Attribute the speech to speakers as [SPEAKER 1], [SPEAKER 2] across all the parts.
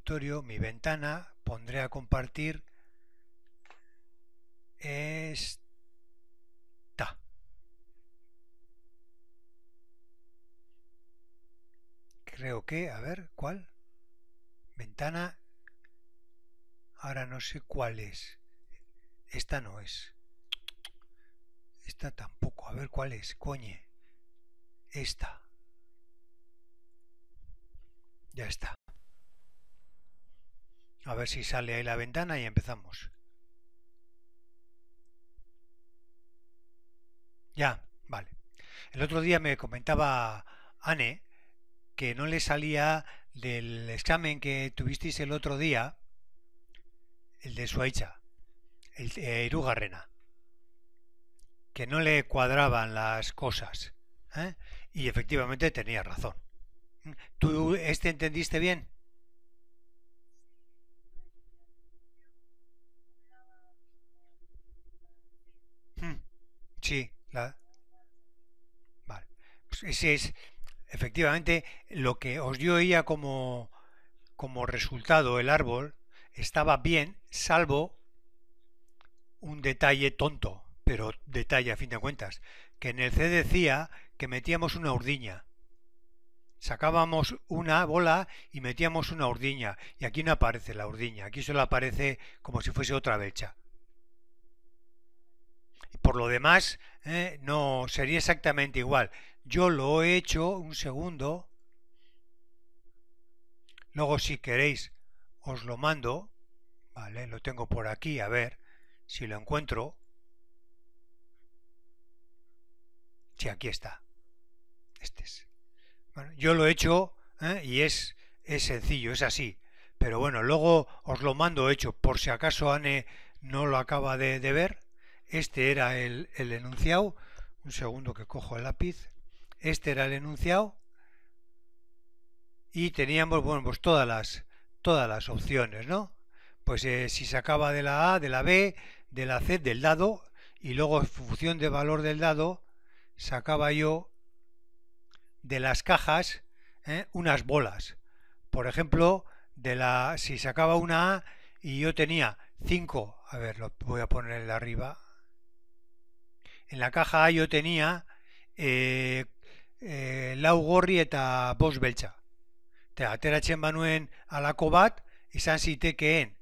[SPEAKER 1] escritorio, mi ventana, pondré a compartir esta. Creo que, a ver, ¿cuál? Ventana, ahora no sé cuál es. Esta no es. Esta tampoco, a ver cuál es, coñe. Esta. Ya está. A ver si sale ahí la ventana y empezamos. Ya, vale. El otro día me comentaba Anne que no le salía del examen que tuvisteis el otro día, el de Suaicha, el Irugarrena, que no le cuadraban las cosas. ¿Eh? Y efectivamente tenía razón. ¿Tú entendiste bien? Sí, vale. Pues ese es efectivamente lo que os dio ella como resultado el árbol estaba bien, salvo un detalle tonto, pero detalle a fin de cuentas, que en el C decía que metíamos una urdiña. Sacábamos una bola y metíamos una urdiña, y aquí no aparece la urdiña, aquí solo aparece como si fuese otra belcha. Y por lo demás, no sería exactamente igual. Yo lo he hecho un segundo, luego si queréis os lo mando, vale, lo tengo por aquí, a ver si lo encuentro. Sí, aquí está. Este es. Bueno, yo lo he hecho y es sencillo, es así. Pero bueno, luego os lo mando hecho por si acaso Anne no lo acaba de ver. Este era el enunciado. Un segundo que cojo el lápiz. Este era el enunciado. Y teníamos, bueno, pues todas las opciones, ¿no? Pues si sacaba de la A, de la B, de la C, del dado, y luego en función de valor del dado, sacaba yo de las cajas unas bolas. Por ejemplo, si sacaba una A y yo tenía 5, a ver, lo voy a poner de arriba. En la caja A yo tenía lau gorri eta bost beltza. Ateratzen banuen alako bat, izan zitekeen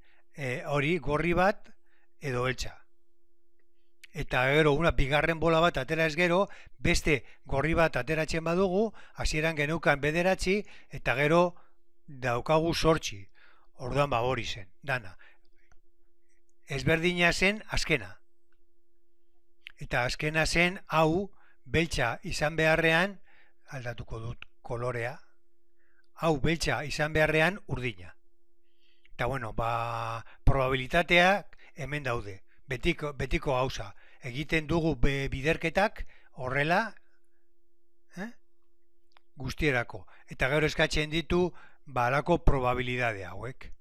[SPEAKER 1] hori gorri bat edo beltza. Eta gero una bigarren bola bat atera ez gero, beste gorri bat ateratzen badugu, hasieran geneukan bederatzi, eta gero daukagu sortzi. Orduan hori zen, dana. Ezberdina zen azkena. Eta azkena zen hau beltza izan beharrean, aldatuko dut kolorea, hau beltza izan beharrean urdina. Eta bueno, probabilitateak hemen daude. Betiko gauza. Egiten dugu biderketak horrela guztierako. Eta gero eskatzen ditu alako probabilidade hauek.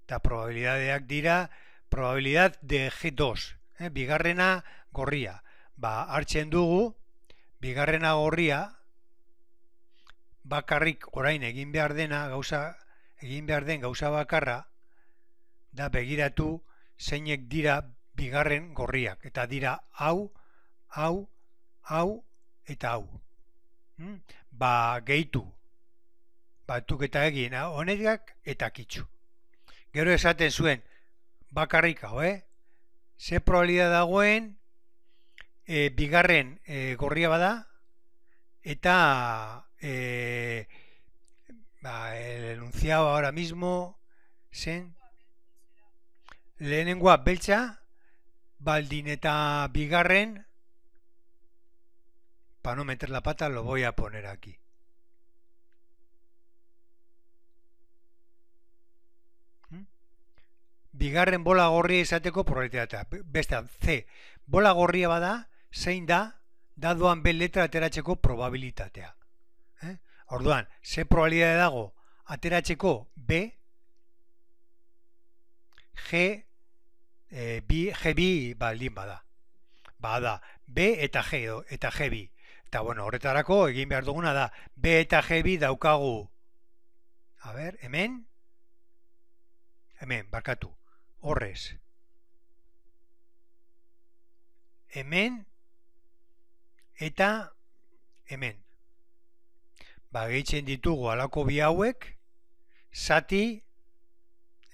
[SPEAKER 1] Eta probabilidadeak dira probabilidad de G2. Bigarrena gorria. Hartzen dugu bigarrena gorria bakarrik orain egin behar den gauza bakarra da begiratu zeinek dira bigarren gorriak, eta dira hau, hau, hau eta hau. Gehitu batuketa egin honetak eta kitxu. Gero esaten zuen bakarrik hau, ze probabilidad dagoen bigarren gorria bada eta el enunciado ahora mismo zen lehenengoa beltza baldin eta bigarren, para no meter la pata lo voy a poner aquí. Bigarren bola gorria izateko probabilitatea. Bestean, C. Bola gorria bada, zein da, dadoan B letra ateratzeko probabilitatea. Orduan, ze probabilitate dago ateratzeko B, G baldin bada. Bada, B eta G Eta bueno, horretarako egin behar duguna da B eta G daukagu. A ver, hemen. hemen, barkatu, horrez. Hemen eta hemen. Ba, gehitzen ditugu alako bi hauek, zati,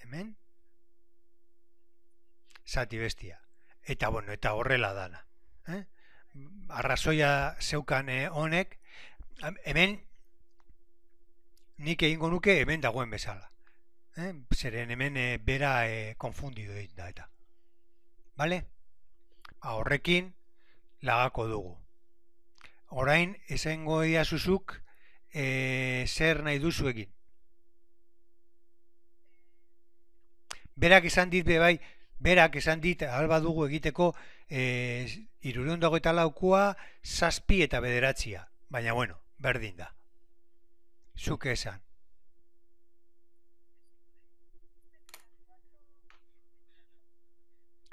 [SPEAKER 1] hemen, zati bestia. Eta, bueno, eta horrela dana. Arrazoia zeukan honek, hemen nik egingo nuke hemen dagoen bezala. Zeren hemen bera konfundido egin da eta. Bale? Horrekin lagako dugu. Orain esango diazuzuk zer nahi duzu egin. Berak esan dit bai, berak esan dit alba dugu egiteko 324 zazpi eta bederatzia. Baina bueno, berdin da. Zuk esan.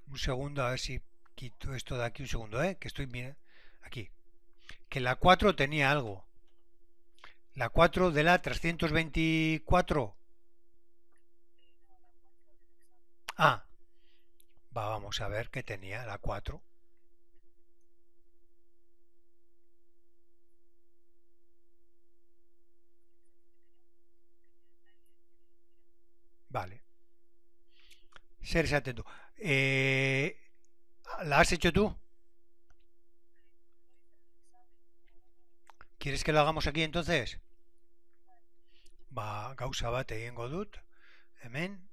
[SPEAKER 1] Un segundo, a ver si quito esto de aquí un segundo, que estoy mirando aquí. Que la 4 tenía algo. La 4 de la 324. Ah, vamos a ver qué tenía la 4. Vale. Ser atento. ¿La has hecho tú? ¿Quieres que lo hagamos aquí entonces? Ba, gauza bat egingo dut. Hemen.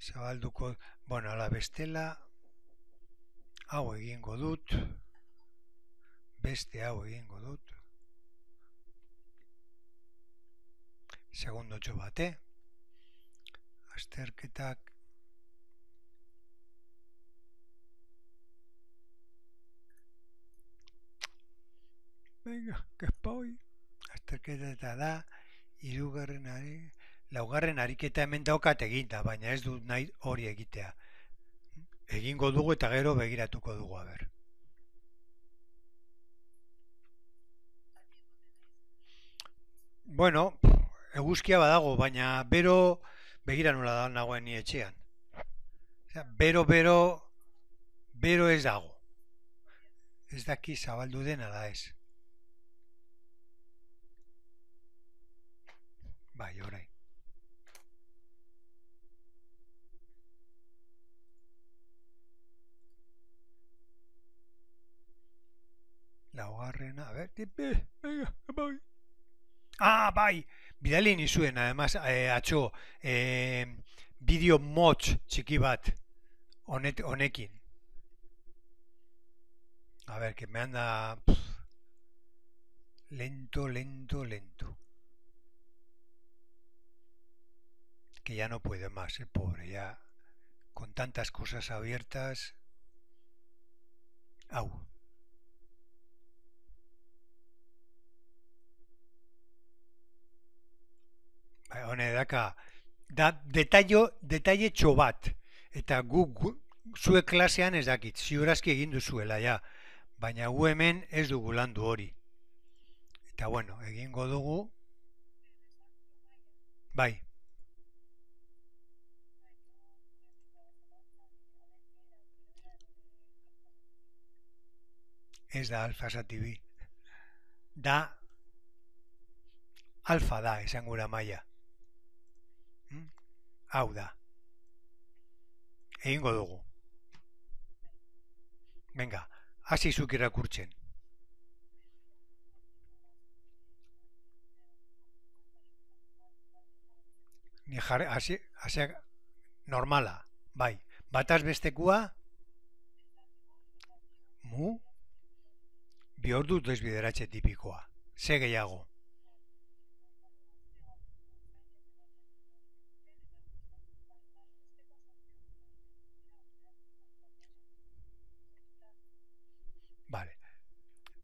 [SPEAKER 1] Zabalduko, bueno, ala bestela. Hau egingo dut. Beste hau egingo dut. Segundo txobate. Azterketak. Venga, que espoi. Azterketa da, hirugarren ari, laugarren ariketa hemen daukat eginda, baina ez dut nahi hori egitea. Egingo dugu eta gero begiratuko dugu, a ber. Bueno, eguzkia badago, baina bero begira nola da nagoen ni etxean. Bero ez dago. Ez daki zabaldu den ala ez. Bai, orain. Laugarrena, a ver, venga, bai. Ah, bai, bidali nizuen, además, atxo, bideo motz txiki bat honekin. A ver, que me anda lento. Que ya no puede más, pobre, ya con tantas cosas abiertas. Au. Hone daka, da detalle txobat, eta zuek klasean ez dakit, ziurazki egin duzuela, ja, baina gu hemen ez dugu landu hori. Eta bueno, egingo dugu, bai. Ez da alfa zatibi. Da, alfa da, esan gura maia. Hau da. Egingo dugu. Venga, hasi zuk irakurtzen. Ni hasi normala, bai. Bataz bestekua, bi ordu desbideratze tipikoa. Ze gehiago. Vale.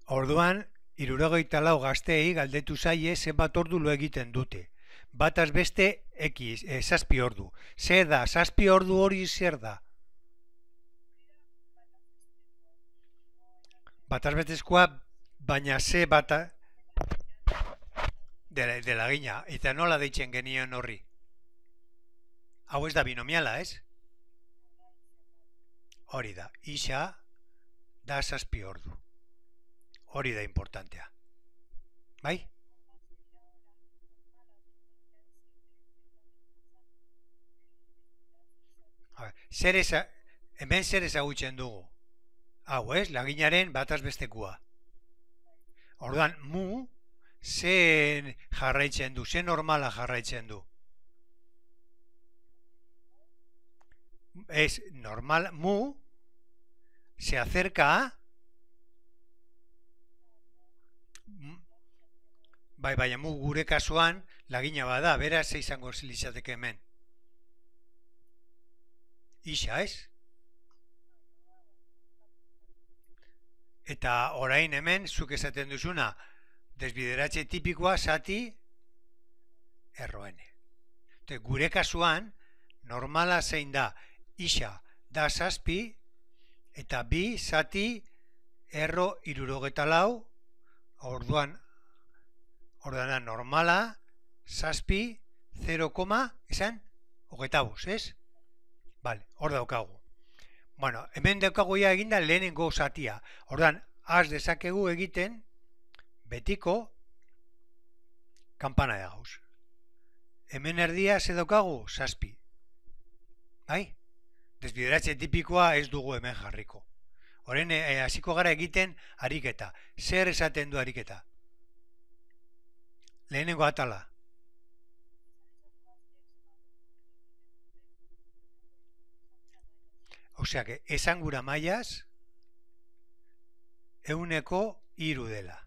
[SPEAKER 1] Orduan, 74 gazteei galdetu zaie zenbat ordu lo egiten dute. Bataz beste X, 7 ordu. Zer da, 7 ordu hori zer da? Bataz bestezkoa, baina ze bata de la gina. Eta nola deitzen genioen horri? Hau ez da binomiala, ez? Hori da, isa da 7 ordu. Hori da importantea. Bai? Hemen zer ezagutzen dugu? Hau, ez? Laginaren bataz bestekua. Orduan, mu, ze jarraitzen du, ze normala jarraitzen du. Es normal, mu se acerca a... Bai, baina mu gure kasuan lagina bada, beraz ze izango litzateke hemen. Isa, ez? Eta orain hemen, zuk esaten duzuna, desbideratze tipikoa zati erroene. Gure kasuan, normala zein da, isa da 7 eta bi zati erro 74, orduan normala 7 0, esan? 25, ez? Bale, hor daukagu. Bueno, hemen daukagu ja eginda lehenengo zatia. Orduan, has dezakegu egiten betiko kanpana de Gauss. Hemen erdia ze daukagu 7. Bai? Desbideratze tipikoa ez dugu hemen jarriko. Horren, hasiko gara egiten ariketa. Zer esaten du ariketa? Lehenengo atala. Osea, que esangura mailaz euneko 3 dela.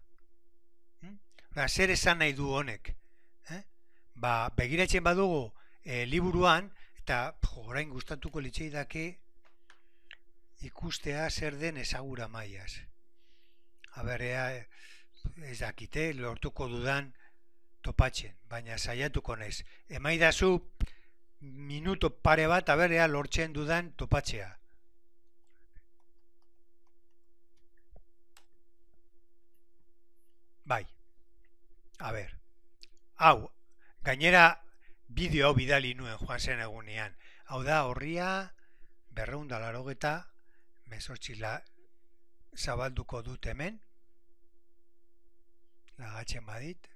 [SPEAKER 1] Zer esan nahi du honek? Begiratzen badugu liburuan, eta orain gustatuko litzaidake ikustea zer den esagura mailaz. Ea, ez dakite, lortuko dudan topatzen, baina saiatuko naiz. Emaidazu minuto pare bat, ea lortzen dudan topatzea. Bai, hau, gainera bideo hau bidali nuen joan zen egunean. Hau da, horria 280 zabalduko dut hemen. Lagatzen badit.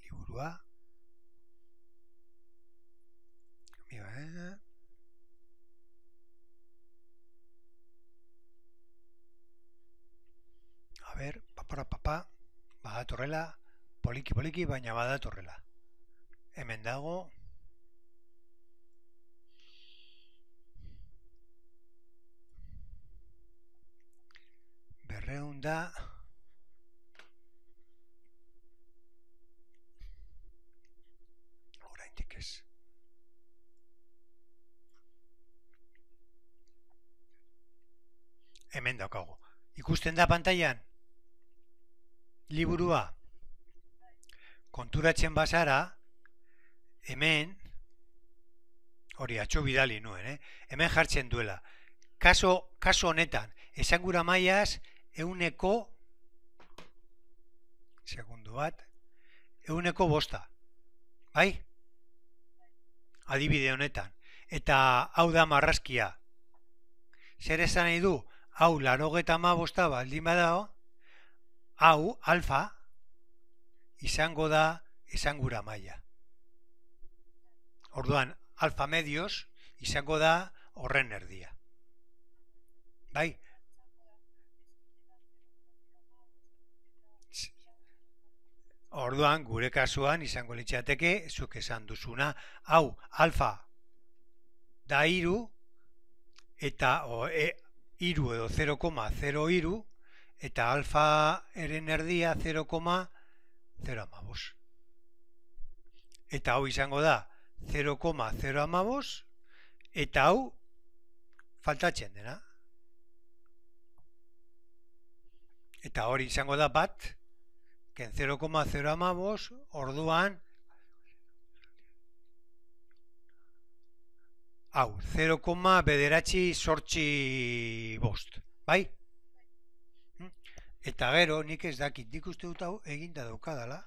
[SPEAKER 1] Liburua. Papa, badatorrela, poliki, baina badatorrela. Hemen dago. Da oraindik ez. Hemen daukago. Ikusten da pantailan liburua. Konturatzen bazara, hemen hori atxo bidali nuen, hemen jartzen duela. Kaso honetan, esangura mailaz euneko segundu bat, euneko 5. Bai? Adibide honetan. Eta hau da marrazkia. Zer esan nahi du? Hau 95 baldin badao, hau alfa izango da esangura maila. Orduan, alfa medios izango da horren erdia. Bai? Orduan, gure kasuan izango litzateke, zuk esan duzuna, hau alfa da 3 eta 3 edo 0,03 eta alfa eren erdia 0,015. Eta hau izango da 0,015 eta hau faltatzen dena. Eta hori izango da bat, ken 0,015 orduan hau 0,985, bai? Eta gero, nik ez dakit, nik uste dut hau eginda daukadala.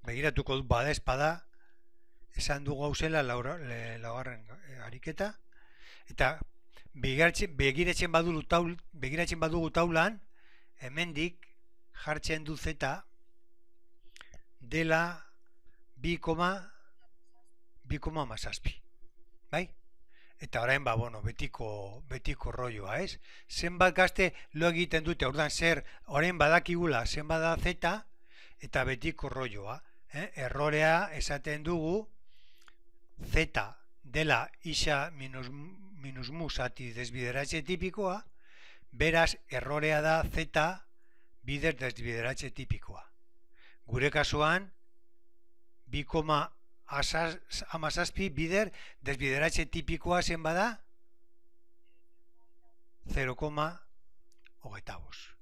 [SPEAKER 1] Begiratuko dut bada espada, esan dugu hau zela laugarren ariketa. Eta begiratzen badugu taulan, hemendik jartzen du zeta dela 2,2,7. Bai? Eta orain betiko rolloa, ez? Zenbat gazte lo egiten dute, ordan zer, orain badakigula zenbat da zeta eta betiko rolloa. Errorea esaten dugu zeta dela isa minus mu zati desbideratze tipikoa, beraz errorea da zeta bider desbideratze tipikoa. Gure kasuan 2,7 bider desbideratze tipikoa zen bada 0,25.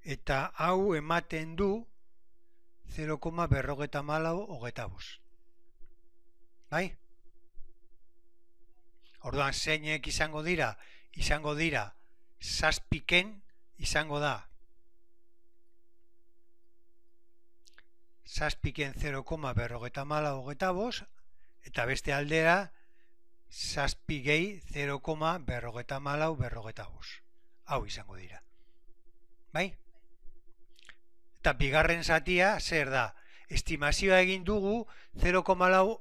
[SPEAKER 1] Eta hau ematen du 0,425. Bai? Orduan zeinek izango dira zazpiken izango da zazpiken 0,425 eta beste aldera zazpi gehi 0,425. Hau izango dira. Bai? Eta bigarren zatia zer da? Estimazioa egin dugu 0,4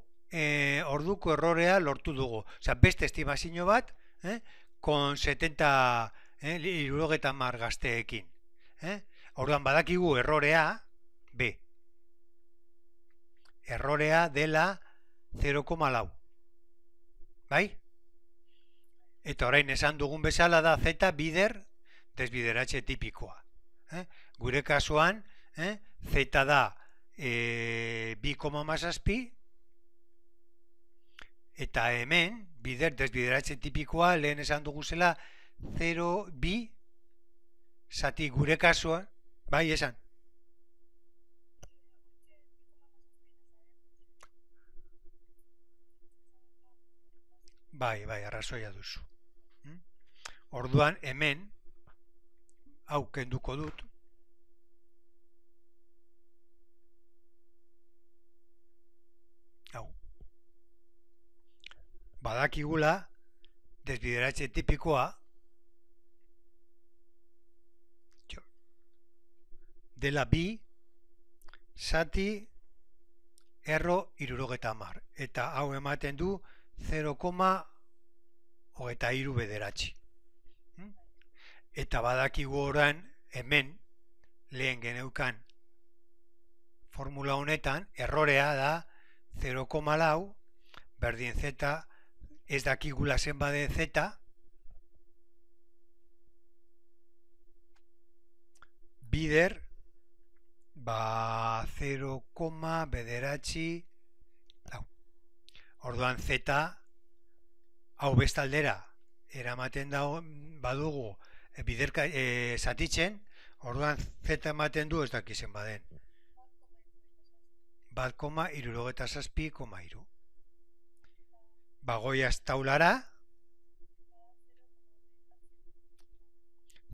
[SPEAKER 1] orduko errorea lortu dugu. Osea, beste estimazio bat, kon 70 70 gazteekin. Orduan badakigu errorea B. Errorea dela 0,4. Bai? Eta orain esan dugun bezala da zeta bider desbideratze tipikoa. Gure kasuan, zeta da 2,7 eta hemen bider desbideratze tipikoa lehen esan dugu zela 0,2 zati gure kasuan, bai esan. Bai, arrazoia duzu. Orduan hemen hau kenduko dut. Hau. Badakigula desbideratze tipikoa dela bi zati erro 70 eta hau ematen du 0,23 bederatzi. Eta badakigu orain hemen lehen geneukan formula honetan errorea da 0,4 berdin zeta ez dakigula zenbaden zeta bider 0,bederatzi. Orduan zeta hau bestaldera eramaten badugu biderka zatitzen, orduan zeta ematen du ez dakizen baden. 1,67,3. Bagoiaz taulara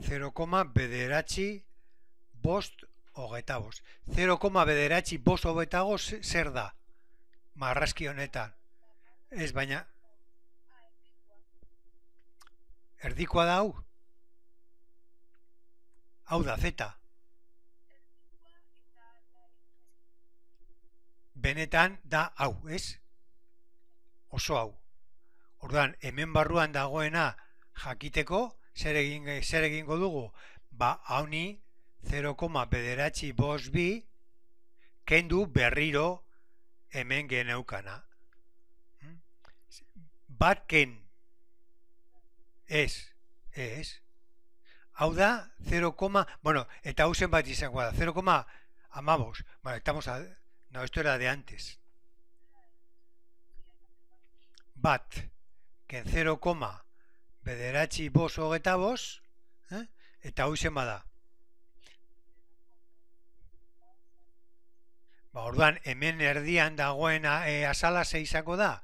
[SPEAKER 1] 0,bederatzi,5,25. 0,bederatzi,5,25 zer da? Marrazki honetan. Ez baina erdikoa da hau? Hau da zeta. Benetan da hau, ez? Oso hau. Orduan, hemen barruan dagoena jakiteko, zer egingo dugu? Ba, hauni 0,bederatzi,5,2 kendu berriro hemen geneukana. Bat ken. Ez. Hau da 0, bueno, eta hau zenbat izango da, 0,15. Bueno, no, esto era de antes. Bat, ken 0,bederatzi,5,25, eta hau zenbat da. Ba, orduan, hemen erdian dagoen azala ze izango da,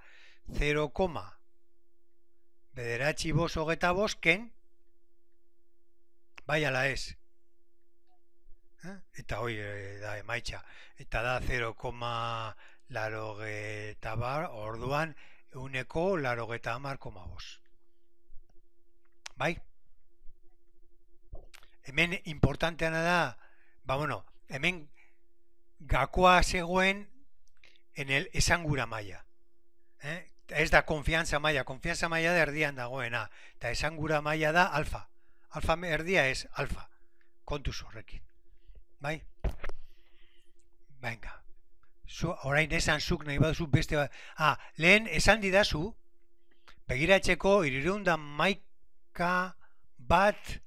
[SPEAKER 1] 0,bederatzi,5,25 ken, bai ala ez. Eta hoi da emaitza. Eta da 0,80 bar, orduan euneko 80,5. Bai? Hemen importanteana da, bueno, hemen gakoa zegoen en el esangura maila. Ez da konfiantza maila da erdian dagoena, eta esangura maila da alfa. Alfa erdia ez alfa. Kontuz horrekin. Bai? Venga. Orain esan zuk nahi baduzu beste bat. Lehen esan didazu, begiratzeko 311 bat,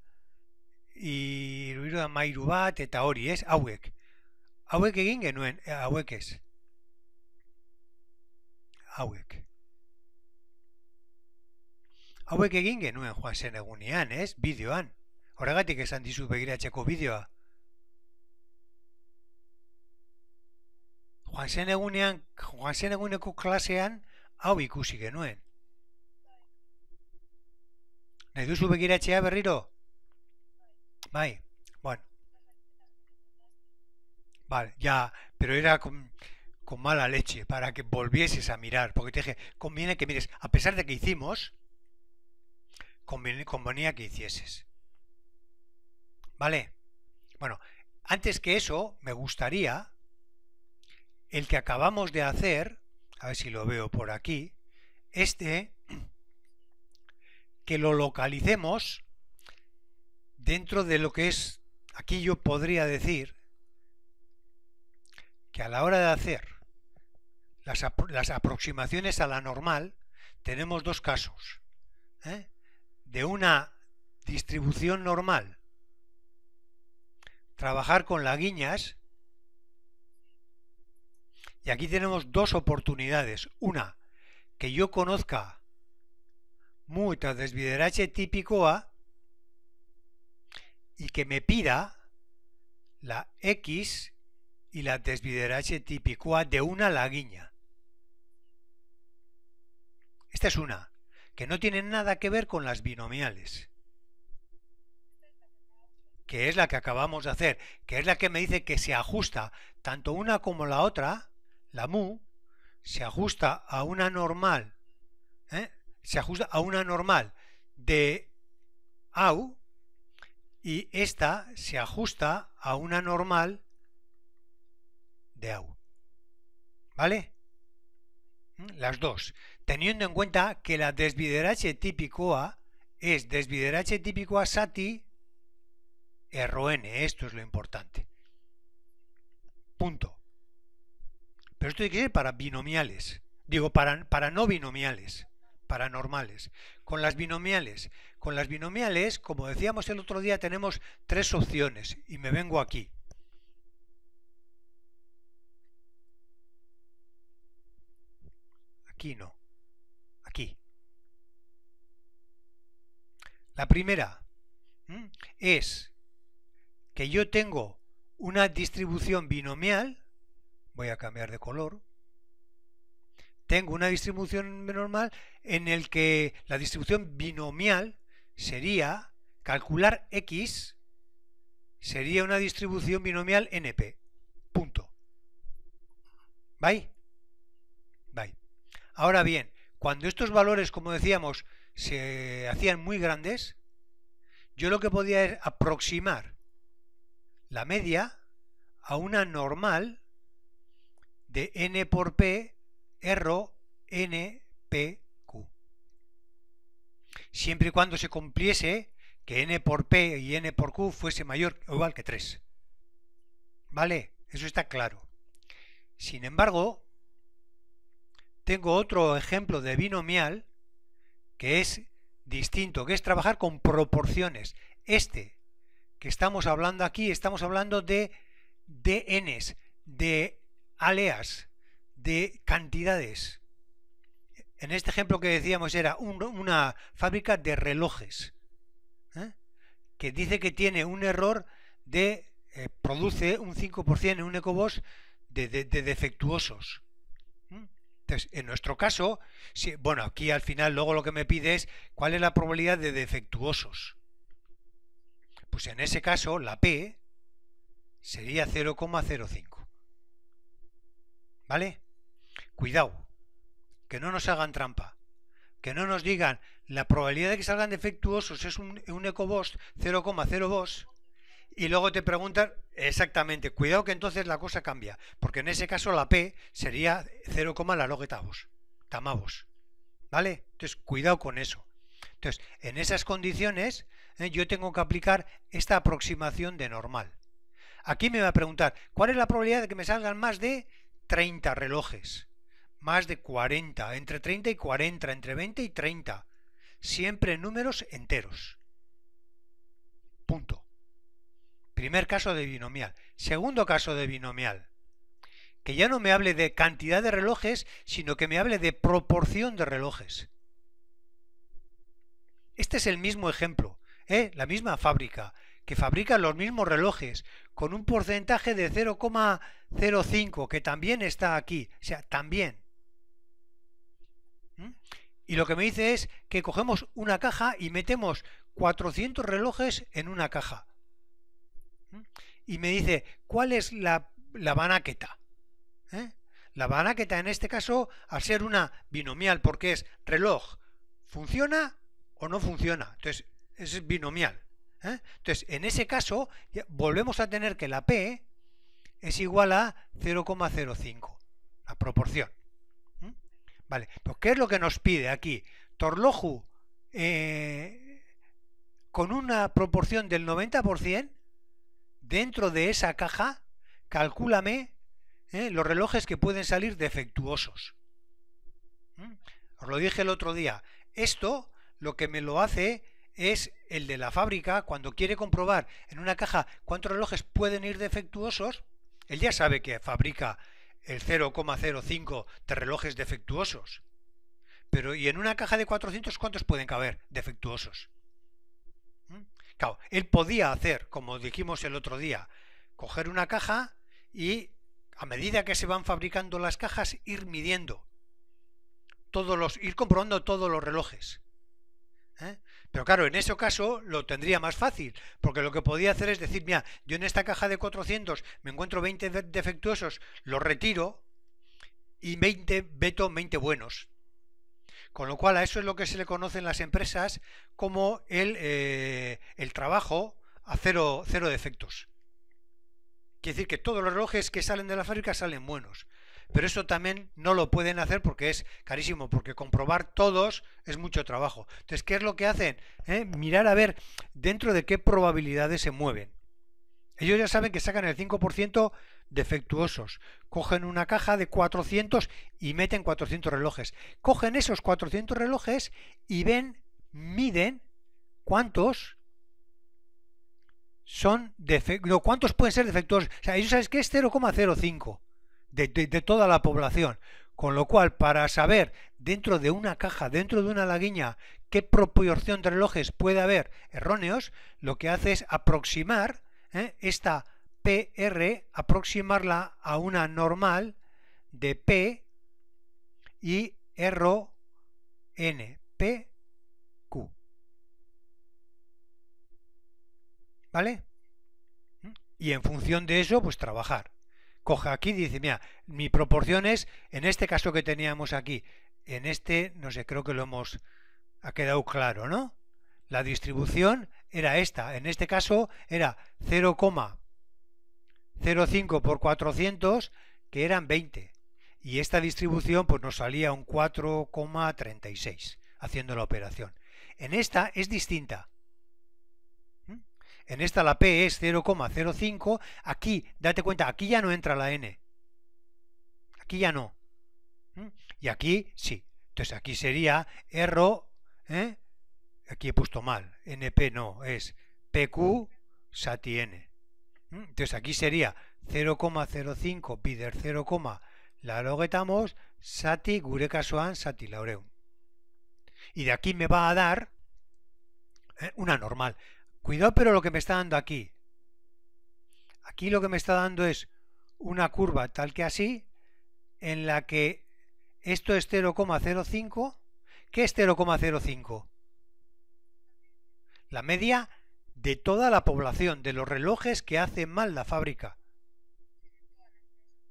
[SPEAKER 1] 313 bat, eta hori, ez? Hauek. Hauek egin genuen, hauek ez. Hauek. Hauek egin genuen joan zen egunean, ez? Bideoan. Horregatik esan dizu begiratzeko bideoa. Joan zen eguneko klasean, hau ikusi genuen. Nahi duzu begiratzea berriro? Bai, bueno. Vale, ya, pero era con mala leche, para que volvieses a mirar, porque te dije, conviene que mires, a pesar de que hicimos, convenía que hicieses. ¿Vale? Bueno, antes que eso, me gustaría el que acabamos de hacer, a ver si lo veo por aquí, que lo localicemos dentro de lo que es, aquí yo podría decir, que a la hora de hacer las aproximaciones a la normal, tenemos dos casos. De una distribución normal, trabajar con laguiñas, y aquí tenemos dos oportunidades. Una, que yo conozca mu eta desbideratze tipikoa y que me pida la X y la desbideratze tipikoa de una laguiña. Esta es una, que no tiene nada que ver con las binomiales, que es la que acabamos de hacer, que es la que me dice que se ajusta tanto una como la otra, la mu, se ajusta a una normal, se ajusta a una normal de AU, y esta se ajusta a una normal de AU. ¿Vale? Las dos. Teniendo en cuenta que la desbideratze tipikoa es desbideratze tipikoa zati RN. Esto es lo importante. Punto. Pero esto tiene que ser para binomiales. Digo, para no binomiales. Para normales. Con las binomiales, como decíamos el otro día, tenemos tres opciones. Y me vengo aquí. Aquí no. Aquí. La primera es que yo tengo una distribución binomial. Voy a cambiar de color. Tengo una distribución normal en el que la distribución binomial sería calcular X, sería una distribución binomial NP. Punto. ¿Vai? Vai. Ahora bien, cuando estos valores, como decíamos, se hacían muy grandes, yo lo que podía es aproximar la media a una normal de n por p R n p q. Siempre y cuando se cumpliese que n por p y n por q fuese mayor o igual que 3. ¿Vale? Eso está claro. Sin embargo, tengo otro ejemplo de binomial que es distinto, que es trabajar con proporciones. Este que estamos hablando aquí, estamos hablando de n's, de aleas, de cantidades. En este ejemplo que decíamos era una fábrica de relojes, que dice que tiene un error de produce un 5% en un EcoBOS de defectuosos. Entonces, en nuestro caso, bueno, aquí al final luego lo que me pide es cuál es la probabilidad de defectuosos. Pues en ese caso la P sería 0,05. ¿Vale? Cuidado, que no nos hagan trampa, que no nos digan la probabilidad de que salgan defectuosos es un EcoBoost 0,02 y luego te preguntan exactamente. Cuidado que entonces la cosa cambia, porque en ese caso la P sería 0, la logetavos, tamavos. ¿Vale? Entonces cuidado con eso. Entonces, en esas condiciones yo tengo que aplicar esta aproximación de normal. Aquí me va a preguntar, ¿cuál es la probabilidad de que me salgan más de 30 relojes? Más de 40, entre 30 y 40, entre 20 y 30. Siempre en números enteros. Punto. Primer caso de binomial. Segundo caso de binomial. Que ya no me hable de cantidad de relojes, sino que me hable de proporción de relojes. Este es el mismo ejemplo, la misma fábrica, que fabrica los mismos relojes, con un porcentaje de 0,05, que también está aquí, o sea, también. Y lo que me dice es que cogemos una caja y metemos 400 relojes en una caja. Y me dice, ¿cuál es la banáqueta? La banáqueta en este caso, al ser una binomial, porque es reloj, ¿funciona o no funciona? Entonces, es binomial. Entonces, en ese caso, volvemos a tener que la P es igual a 0,05, la proporción. Vale, pues ¿qué es lo que nos pide aquí? Torloju con una proporción del 90%, dentro de esa caja, calcúlame los relojes que pueden salir defectuosos. Os lo dije el otro día. Esto lo que me lo hace es el de la fábrica, cuando quiere comprobar en una caja cuántos relojes pueden ir defectuosos, él ya sabe que fabrica el 0,05 de relojes defectuosos. Pero ¿y en una caja de 400 cuántos pueden caber defectuosos? Claro, él podía hacer, como dijimos el otro día, coger una caja y a medida que se van fabricando las cajas ir midiendo ir comprobando todos los relojes. Pero claro, en ese caso lo tendría más fácil, porque lo que podía hacer es decir, mira, yo en esta caja de 400 me encuentro 20 defectuosos, los retiro y 20 veto 20 buenos. Con lo cual a eso es lo que se le conoce en las empresas como el trabajo a cero defectos. Quiere decir que todos los relojes que salen de la fábrica salen buenos. Pero eso también no lo pueden hacer porque es carísimo, porque comprobar todos es mucho trabajo. Entonces, ¿qué es lo que hacen? Mirar a ver dentro de qué probabilidades se mueven. Ellos ya saben que sacan el 5% defectuosos. Cogen una caja de 400 y meten 400 relojes. Cogen esos 400 relojes y miden cuántos son defectuosos, cuántos pueden ser defectuosos. O sea, ellos saben que es 0,05 de toda la población. Con lo cual, para saber dentro de una caja, dentro de una laguiña, qué proporción de relojes puede haber erróneos, lo que hace es aproximar esta PR, aproximarla a una normal de P y RNPQ. ¿Vale? Y en función de eso, pues trabajar. Coge aquí y dice, mira, mi proporción es, en este caso que teníamos aquí, en este, no sé, creo que ha quedado claro, ¿no? La distribución era esta, en este caso era 0,05 por 400, que eran 20. Y esta distribución pues nos salía un 4,36 haciendo la operación. En esta es distinta. En esta la P es 0,05. Aquí, date cuenta, aquí ya no entra la N. Aquí ya no. Y aquí sí. Entonces aquí sería R, aquí he puesto mal. NP no, es PQ sati N. Entonces aquí sería 0,05 bider 0, la logetamos sati gure kasuan sati laureun. Y de aquí me va a dar una normal. Cuidado, pero lo que me está dando aquí. Aquí lo que me está dando es una curva tal que así, en la que esto es 0,05. ¿Qué es 0,05? La media de toda la población, de los relojes que hace mal la fábrica,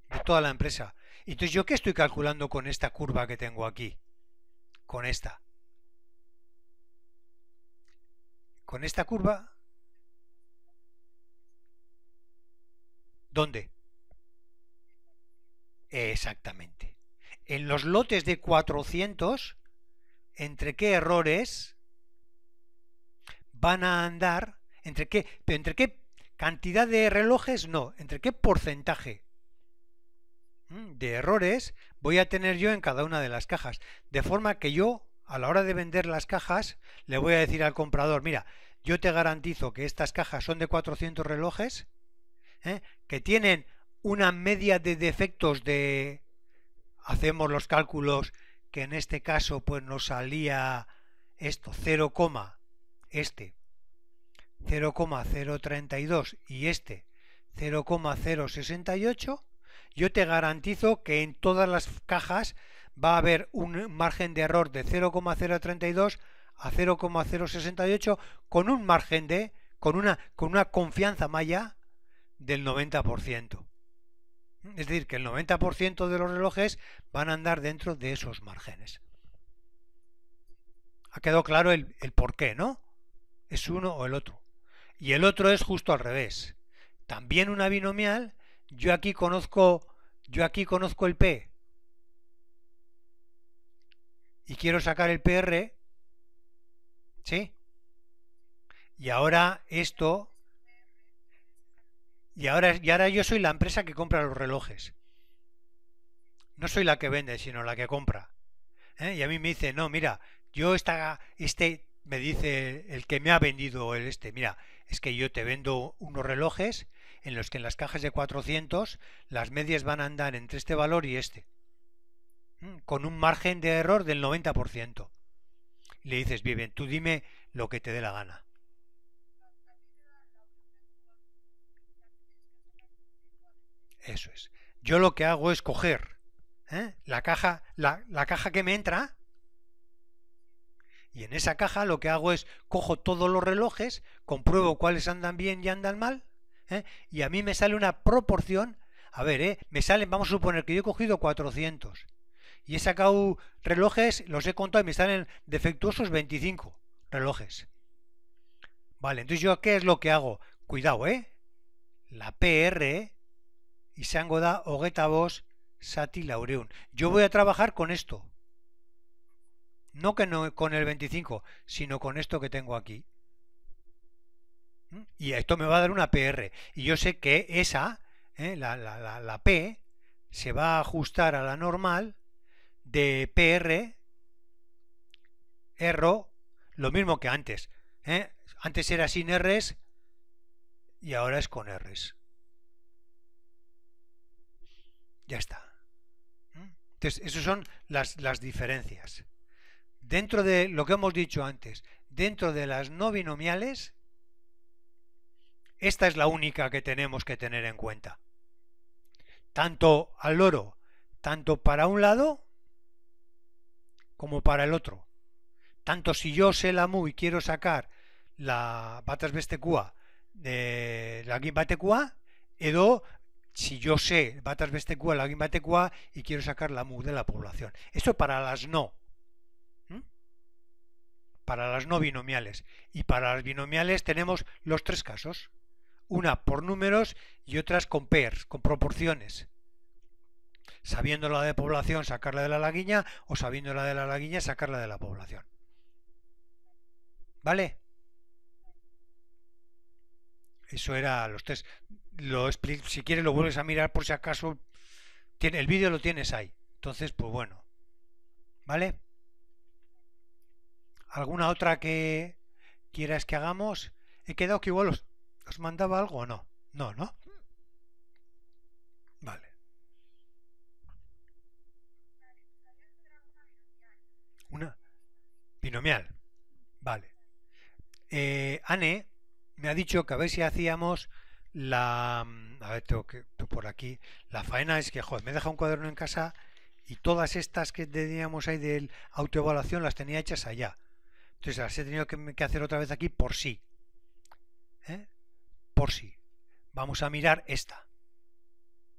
[SPEAKER 1] de toda la empresa. Entonces, ¿yo qué estoy calculando con esta curva que tengo aquí? Con esta. Con esta curva, ¿dónde? Exactamente. En los lotes de 400, ¿entre qué errores van a andar? ¿Entre qué cantidad de relojes? No, ¿entre qué porcentaje de errores voy a tener yo en cada una de las cajas? De forma que yo, a la hora de vender las cajas, le voy a decir al comprador, mira, yo te garantizo que estas cajas son de 400 relojes, que tienen una media de defectos de... Hacemos los cálculos que en este caso pues nos salía esto, 0, este 0,032 y este 0,068, yo te garantizo que en todas las cajas va a haber un margen de error de 0,032 a 0,068 con un margen de, con una confianza maya del 90%. Es decir, que el 90% de los relojes van a andar dentro de esos márgenes. Ha quedado claro el por qué, ¿no? Es uno o el otro. Y el otro es justo al revés. También una binomial, yo aquí conozco el P y quiero sacar el PR, ¿sí? Y ahora esto, y ahora yo soy la empresa que compra los relojes. No soy la que vende, sino la que compra. Y a mí me dice, no, mira, yo me dice el que me ha vendido mira, es que yo te vendo unos relojes en los que en las cajas de 400 las medias van a andar entre este valor y este, con un margen de error del 90%. Y le dices, bien, tú dime lo que te dé la gana. Eso es. Yo lo que hago es coger la caja que me entra, y en esa caja lo que hago es cojo todos los relojes, compruebo cuáles andan bien y andan mal, y a mí me sale una proporción. A ver, me salen, vamos a suponer que yo he cogido 400 y he sacado relojes, los he contado y me salen defectuosos 25 relojes. Vale, entonces yo ¿qué es lo que hago? Cuidado, la PR, izango da hogeita bost zati laureun. Yo voy a trabajar con esto. No con el 25, sino con esto que tengo aquí. Y esto me va a dar una PR. Y yo sé que esa, la P, se va a ajustar a la normal de PR, error, lo mismo que antes. Antes era sin Rs y ahora es con Rs. Ya está. Entonces, esas son las diferencias. Dentro de lo que hemos dicho antes, dentro de las no binomiales, esta es la única que tenemos que tener en cuenta. Tanto al loro, tanto para un lado como para el otro. Tanto si yo sé la mu y quiero sacar la batas bestekua de la guimbatekua, edo si yo sé batas bestekua la guimbatekua y quiero sacar la mu de la población. Eso para las no. Para las no binomiales. Y para las binomiales tenemos los tres casos. Una por números y otras con pairs, con proporciones. Sabiendo la de población, sacarla de la laguiña, o sabiendo la de la laguiña, sacarla de la población. ¿Vale? Eso era los test. Si quieres lo vuelves a mirar por si acaso. El vídeo lo tienes ahí. Entonces, pues bueno. ¿Vale? ¿Alguna otra que quieras que hagamos? He quedado que igual os mandaba algo o no. No, ¿no? Vale. Una binomial. Vale. Anne me ha dicho que a ver si hacíamos la... A ver, tengo que por aquí. La faena es que, joder, me he dejado un cuaderno en casa y todas estas que teníamos ahí de autoevaluación las tenía hechas allá. Entonces las he tenido que hacer otra vez aquí por sí. ¿eh? Por si. Vamos a mirar esta.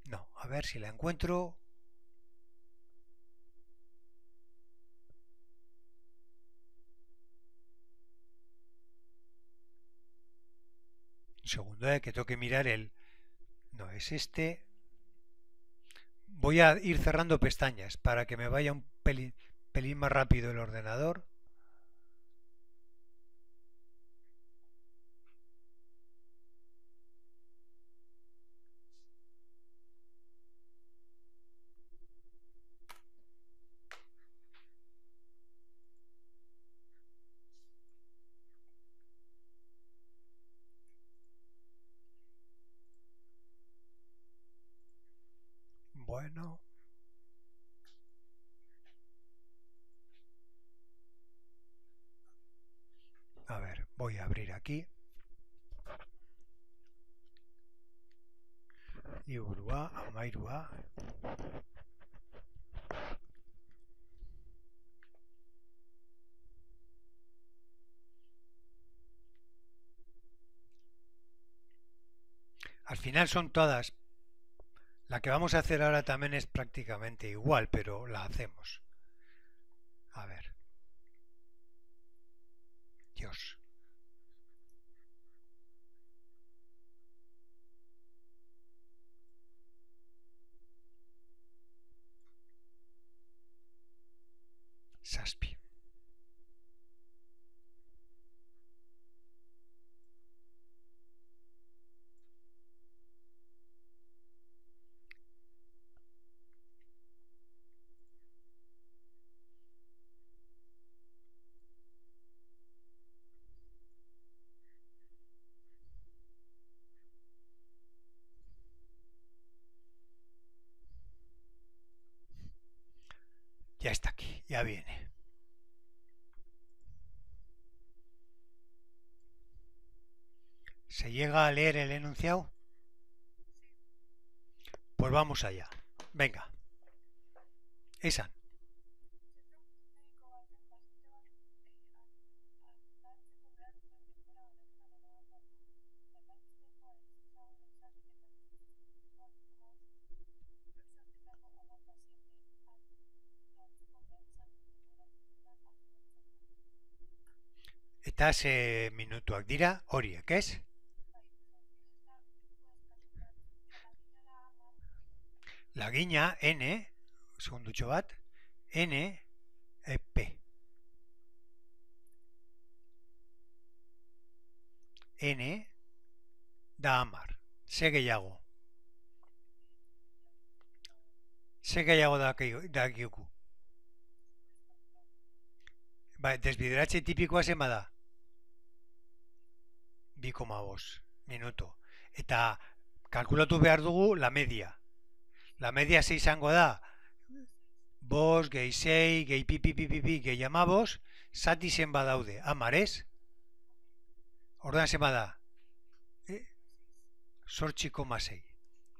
[SPEAKER 1] No, a ver si la encuentro. Un segundo, que tengo que mirar el... No, es este. Voy a ir cerrando pestañas para que me vaya un pelín más rápido el ordenador. Bueno, a ver, voy a abrir aquí. Liburua, Amairua. Al final son todas. La que vamos a hacer ahora también es prácticamente igual, pero la hacemos. A ver. Dios. Saspi. Ya está aquí, ya viene. ¿Se llega a leer el enunciado? Pues vamos allá. Venga. Esa. Estás minutuak dira horiek, ez? Lagina N, segundutxo bat, N, P. N da hamar. Ze gehiago. Ze gehiago dakigu. Ba, desbideratze tipikoa zenba da? 2,5 minutu. Eta kalkulatu behar dugu la media. La media ze izango da? Bos, gehi sei, gehi pipipipipi, gehi amabos, zati zenba daude. Hamar, ez? Orduan zenba da? E? 8,6.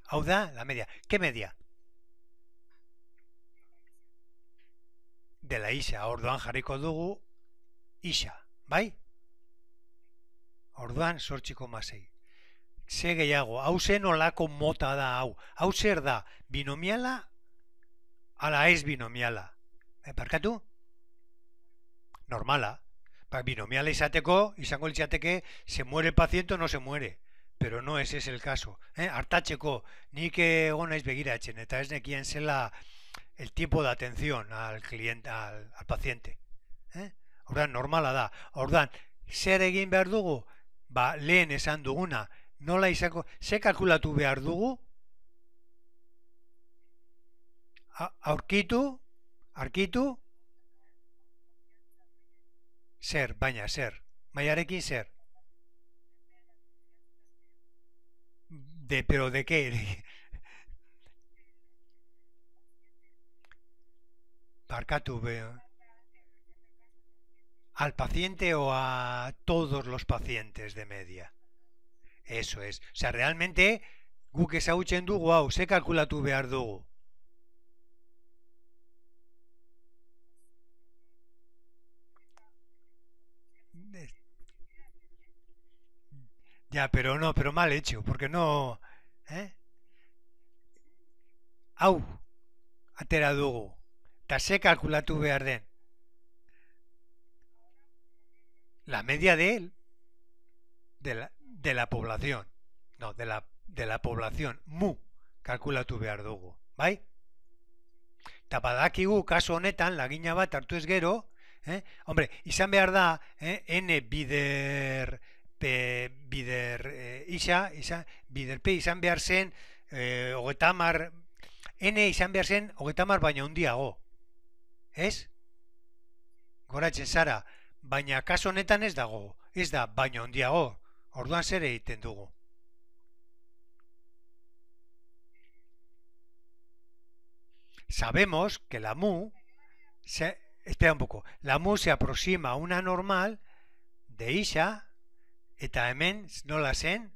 [SPEAKER 1] Hau da, la media. Ke media? Dela isa. Orduan jarriko dugu isa, bai? Orduan 8,6. Ze gehiago, hau zen olako mota da hau. Hau zer da, binomiala ala ez binomiala. Barkatu? Normala. Ba, binomiala izateko, izango litzateke, se muere el paciente o no se muere. Pero no ese es el caso. Hartatzeko, nik egon naiz begiratzen, eta ez nekien zela el tiempo de atención al cliente, al paciente. Ordan normala da. Ordan, zer egin behar dugu? Ba, lehen esan duguna, nola izango, ze kalkulatu behar dugu? Aurkitu, arkitu, zer, baina zer, maiarekin zer. Pero de qué? Barkatu, ¿al paciente o a todos los pacientes de media? Eso es. O sea, realmente, guk ezagutzen dugu hau, ze kalkulatu behar dugu? Ya, pero no, pero mal hecho, porque no... ¿eh? Hau, atera dugu. Eta ze kalkulatu behar den? La media de la población. No, de la población. Mu kalkulatu behar dugu. Bai? Eta badakigu kasu honetan lagina bat hartu ez gero, hombre, izan behar da, n bider bider bider p izan behar zen hogeita hamar, n izan behar zen hogeita hamar baina handiago, ez? Goratzen zara, baina kasu honetan ez dago, ez da baina handiago, orduan zer egiten dugu. Sabemos que la mu espera un poco, la mu se aproxima a una normal de isa eta hemen nola zen,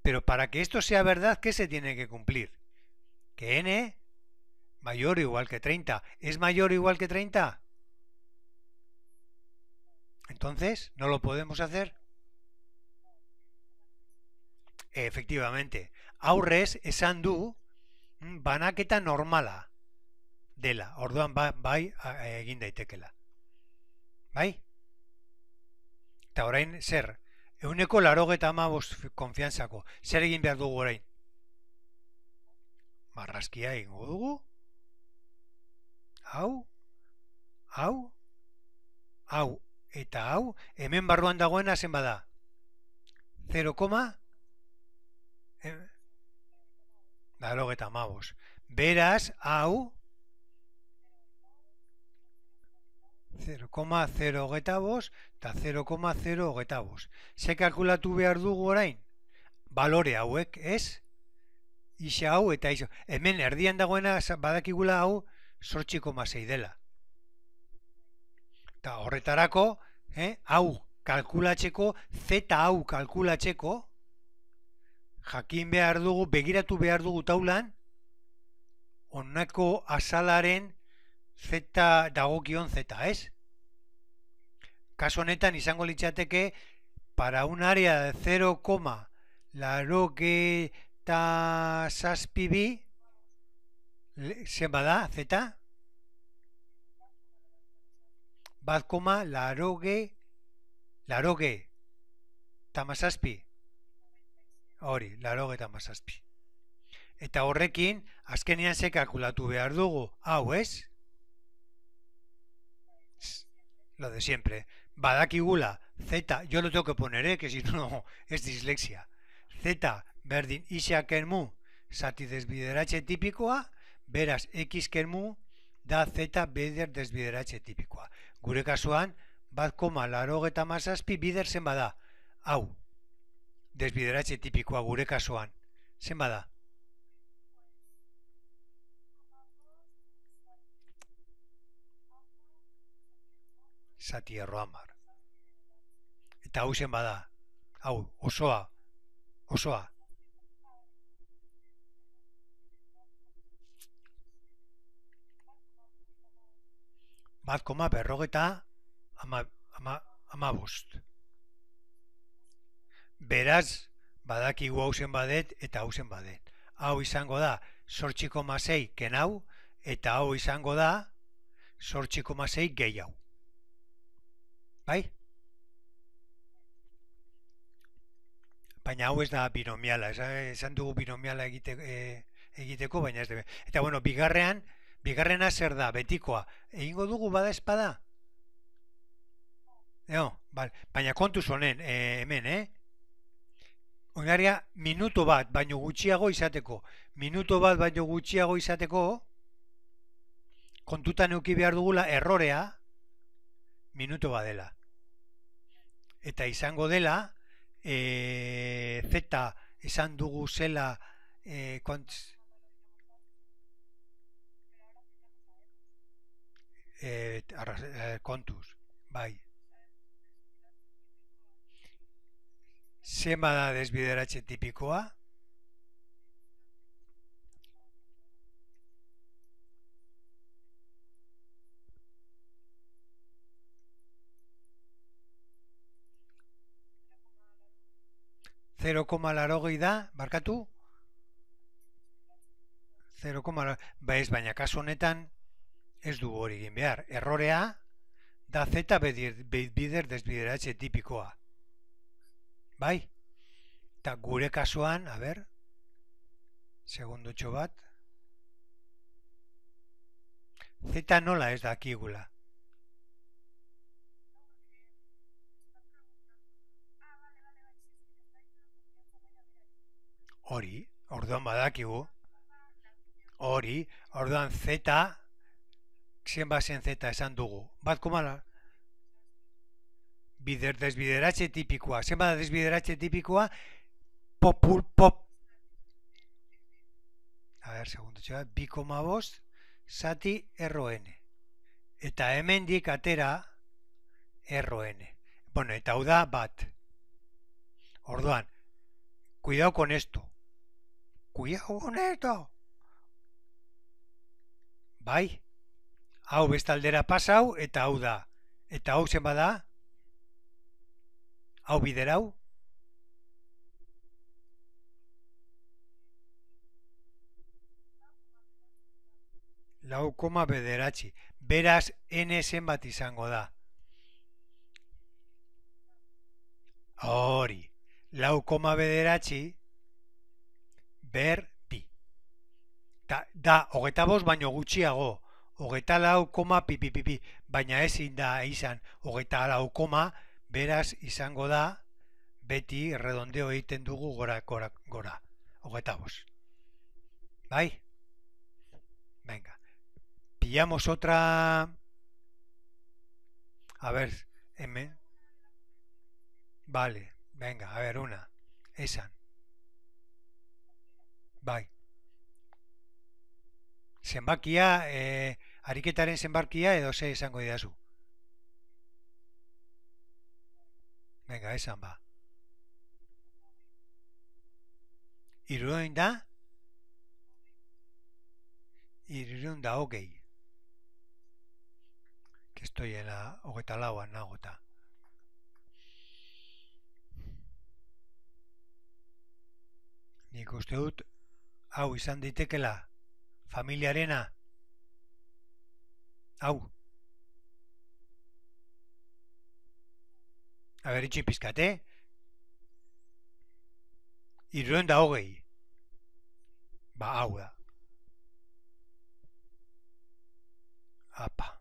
[SPEAKER 1] pero para que esto sea verdad, ¿qué se tiene que cumplir? Que n mayor o igual que 30. ¿Es mayor o igual que 30? Entonces, ¿no lo podemos hacer? Efectivamente. Aurrez esan du banaketa normala dela. Orduan bai egin daitekela. Bai? Eta orain zer? Euneko larogeta amabos konfiantzako. Zer egin behar dugu orain? Marrazkia egingo dugu. Hau, hau, hau, eta hau, hemen barruan dagoena zen bada. 0, larogeta amabos. Beraz, hau, 0,0 eta 0,0 ze kalkulatu behar dugu orain? Balore hauek, ez? Isa hau eta isa. Hemen erdian dagoena badakigula hau 8,6 dela. Eta horretarako, hau kalkulatzeko, zeta hau kalkulatzeko, jakin behar dugu, begiratu behar dugu taulan, honako azalaren zeta dagokion zeta, ez? Kaso honetan izango litzateke para un área de 0,87 zenba da, zeta? Bat koma laroge tamazazpi. Hori, laroge tamazazpi. Eta horrekin, azkenean ze kalkulatu behar dugu. Hau, ez? Lo de siempre. Badakigula, Z, yo lo tengo que poner, que si no es dislexia. Z berdin isaken mu zati desbideratze tipikoa, beraz xken mu da Z bider desbideratze tipikoa. Gure kasuan, bat koma larogeta mazazpi bider zen bada. Hau, desbideratze tipikoa gure kasuan. Zen bada? Zati erro hamar. Eta hau zen bada. Hau, osoa. Bat koma berrogeta amabost. Beraz, badakigu hau zen badet eta hau zen badet. Hau izango da 8,6 ken hau, eta hau izango da 8,6 gehi hau. Bai? Baina hau ez da binomiala, esan dugu binomiala egiteko, baina ez da. Eta bueno, bigarrena zer da, betikoa. Egingo dugu bada espada? Baina kontuz honen, hemen, Oinarria, minuto bat baino gutxiago izateko. Minuto bat baino gutxiago izateko, kontutan euki behar dugula errorea, minuto bat dela. Eta izango dela, Z esan dugu zela kontuz, bai. Zenba da desbideratze tipikoa? 0,80 da, barkatu? 0, ba ez, baina kasu honetan ez du hori egin behar. Errorea da z bider desbideratze tipikoa. Bai? Eta gure kasuan, a ber, segundutxo bat, z nola ez dakigula. Hori, orduan badakigu. Hori, orduan z, zenba zen z esan dugu. Bat komala? Desbideratze tipikoa. Zenba da desbideratze tipikoa? Pop. A ber, segundutxo bat, 2,5 zati RN. Eta hemendik atera RN. Bueno, eta hau da bat. Orduan, cuidado con esto. Cuidado con esto. Bai? Hau bestaldera pasau eta hau da. Eta hau zenba da? Hau biderau? Lau koma bederatzi. Beraz, n zenbat izango da. Hori. Lau koma bederatzi ber bi. Da, hogeita bost baino gutxiago. Hogeita lau koma pipipipi. Baina ezin da izan hogeita lau koma, beraz izango da beti redondeo egiten dugu gora. Hogeita bost. Bai? Venga. Pillamos otra. A ver, M. Vale, venga, a ver, una. Esan. Bai. Zenbakia, ariketaren zenbakia edo ze esango didazu. Venga, esan ba. Hirurehun da? Hirurehun da hogei. Que estoy en la hogeita lauan nagota. Nik uste dut, hau izan daitekela familiarena. Hau. A ber, itxin pizkat, Hirurehun da hogei. Ba, hau da. Apa.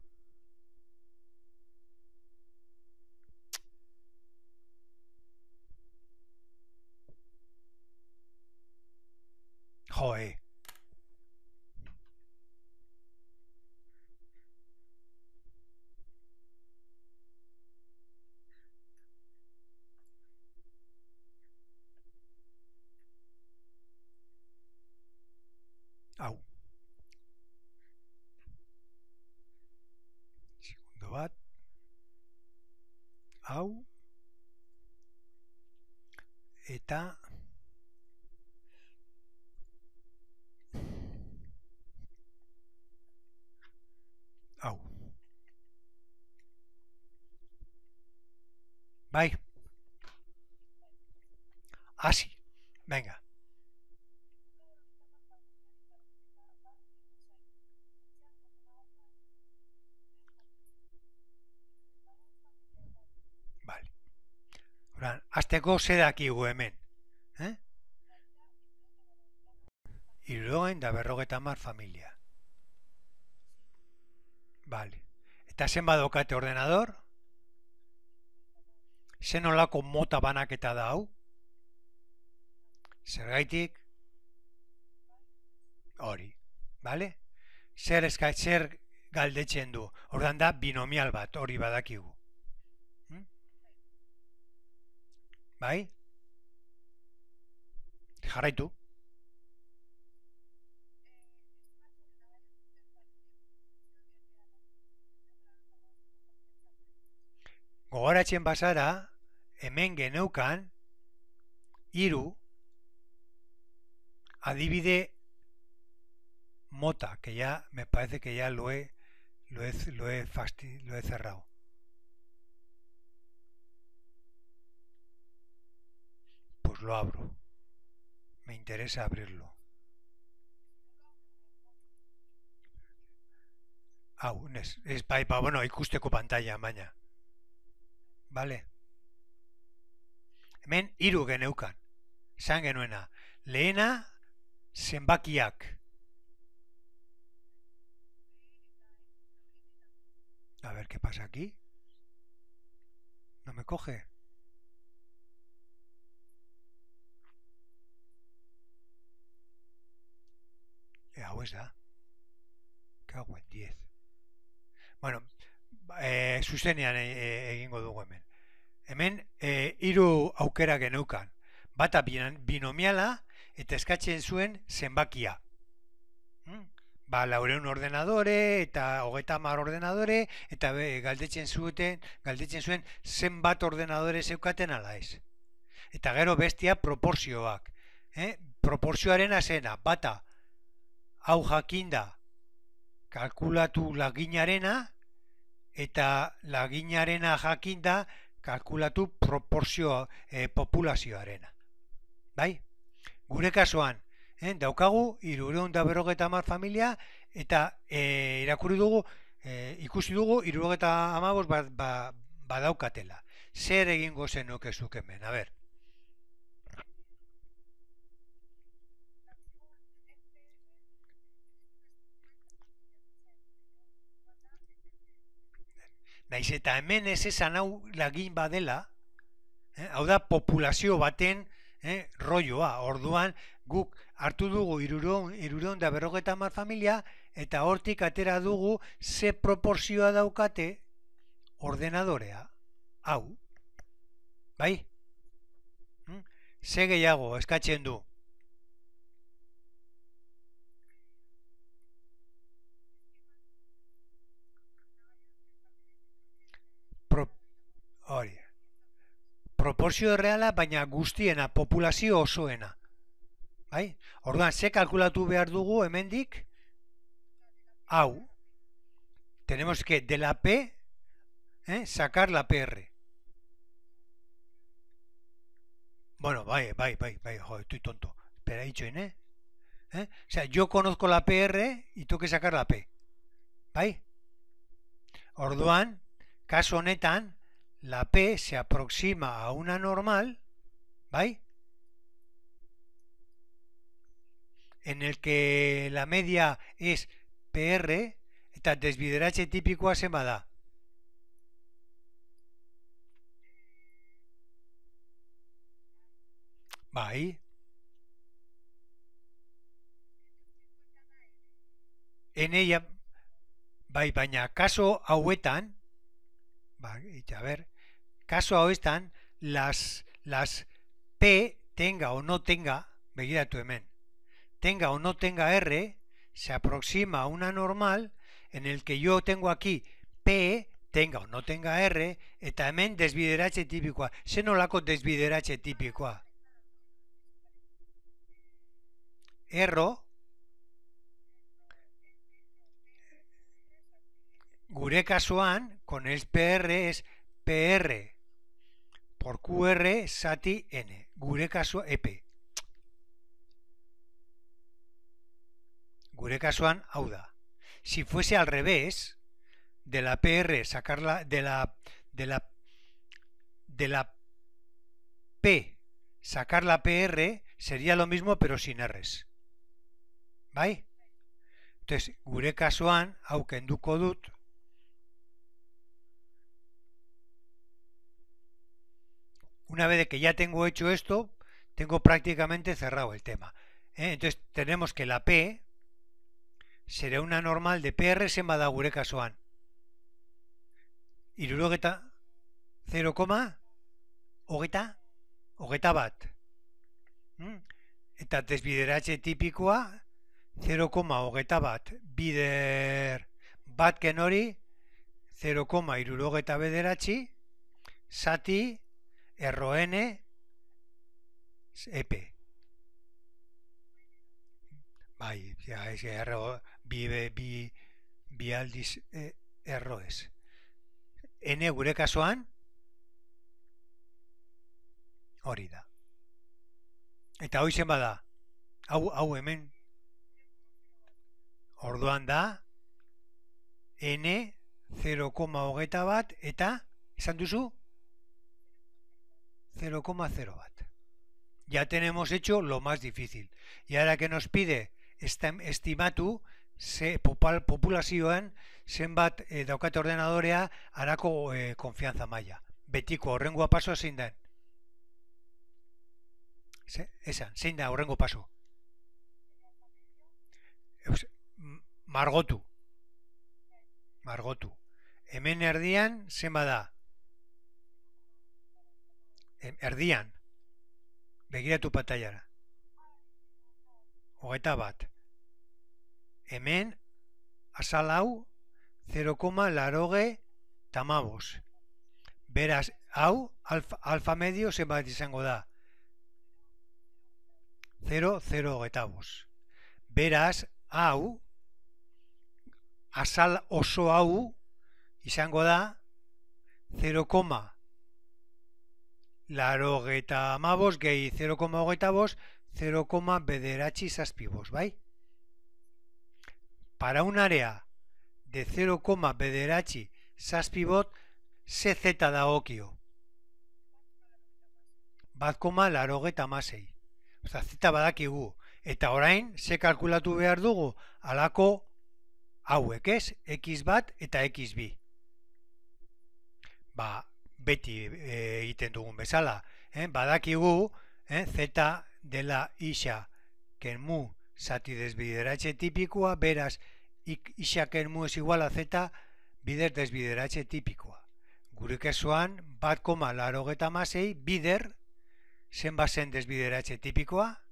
[SPEAKER 1] Joe. Hau. Segundo bat. Hau. Eta hau. Bai. Hasi. Venga. Vale. Oran, azteko ze dakigu hemen. Hirurehun da berrogeita hamar familia. Vale. Eta zenbat daukate ordenador? Zen nolako mota banaketa da hau? Zergaitik? Hori. Vale? Zer galdetzen du? Ordan da binomial bat, hori badakigu. Bai? Jarraitu. Gogoratzen bazara, hemen geneukan, hiru adibide mota, que ya me parece que ya lo he cerrado. Pues pues lo abro. Me interesa abrirlo. Hau, ez bai, bueno, ikusteko pantalla, baina. Vale. Hemen hiru geneukan. Esan genuena. Lehena, zenbakiak. A ver qué pasa aquí. No me coge. Hau ez da. Cago en 10. Bueno, zuzenean egingo dugu hemen. Hemen hiru aukera geneukan. Bata binomiala eta eskatzen zuen zenbakia. Ba, 400 ordenadore eta 30 ordenadore eta galdetzen zuen zenbat ordenadore zeukaten ala ez. Eta gero bestia proporzioak. Proporzioaren azena, bata hau jakinda kalkulatu laginarena eta laginarena jakinda kalkulatu proporzio populazioarena. Bai? Gure kasuan, daukagu 350 familia eta irakurri dugu, ikusi dugu 315 badaukatela. Zer egingo zenuke zuk hemen? A ber. Naiz eta hemen ez esan hau lagin badela, hau da populazio baten rolloa. Orduan guk hartu dugu 350 familia eta hortik atera dugu ze proporzioa daukate ordenadorea. Hau. Bai? Ze gehiago eskatzen du? Hori. Proporzio erreala, baina guztiena, populazio osoena. Bai? Orduan, ze kalkulatu behar dugu hemendik? Hau. Tenemos que de la P sacar la PR. Bueno, bai, joder, estoy tonto. Espera, dicho, O sea, yo conozco la PR y tengo que sacar la P. Bai? Orduan, kasu honetan, la P se aproxima a una normal, ¿bai? En el que la media es PR eta desbideratze tipikoa zenba da. Bai. N bai, baina kaso hauetan, a ver, caso hauetan, las P tenga o no tenga, begiratu hemen, tenga o no tenga R, se aproxima a una normal en el que yo tengo aquí P, tenga o no tenga R, eta hemen desbideratze tipikoa. Ze nolako desbideratze tipikoa? Erro, gure kasuan, con el PR es PR por QR zati N. Gure kasu EP. Gure kasuan hau da. Si fuese al revés, de la PR sacarla de la P sacar la PR sería lo mismo pero sin R's. ¿Bai? Entonces, gure kasuan hau kenduko dut. Una vez que ya tengo hecho esto, tengo prácticamente cerrado el tema. Entonces tenemos que la P será una normal de PR zenba da gure kasuan. 0,01. Eta desbideratze tipikoa 0,21. Bider bat ken hori 0,79 zati RON EP. Bai, ja, ez bi aldiz erroez. N gure kasuan hori da. Eta hoi zen bada, hau hemen, orduan da, n 0,21 eta, esan duzu, 0,01. Ya tenemos hecho lo más difícil. Y ahora que nos pide estimatu, populazioan zenbat daukate ordenadorea harako konfianza maila. Betiko horrengoa paso zein da? Zein da horrengo paso? Margotu. Hemen erdian zenbat da? Erdian. Begiratu pantailara. 21. Hemen azal hau 0,85. Beraz, hau alfa medio zenbat izango da? 0,05. Beraz, hau azal oso hau izango da 0,85 gehi 0,25 0,9 bai? Para un área de 0,9 CZ dagokio. 1,86. Oza, Z badakigu. Eta orain, ze kalkulatu behar dugu alako hauek ez, x1 eta x2. Beti egiten dugun bezala. Badakigu, Z dela isa kenmu zati desbideratze tipikoa, beraz, isa kenmu es igual a Z bider desbideratze tipikoa. Gure kasuan, 1,86 bider zenbat zen desbideratze tipikoa?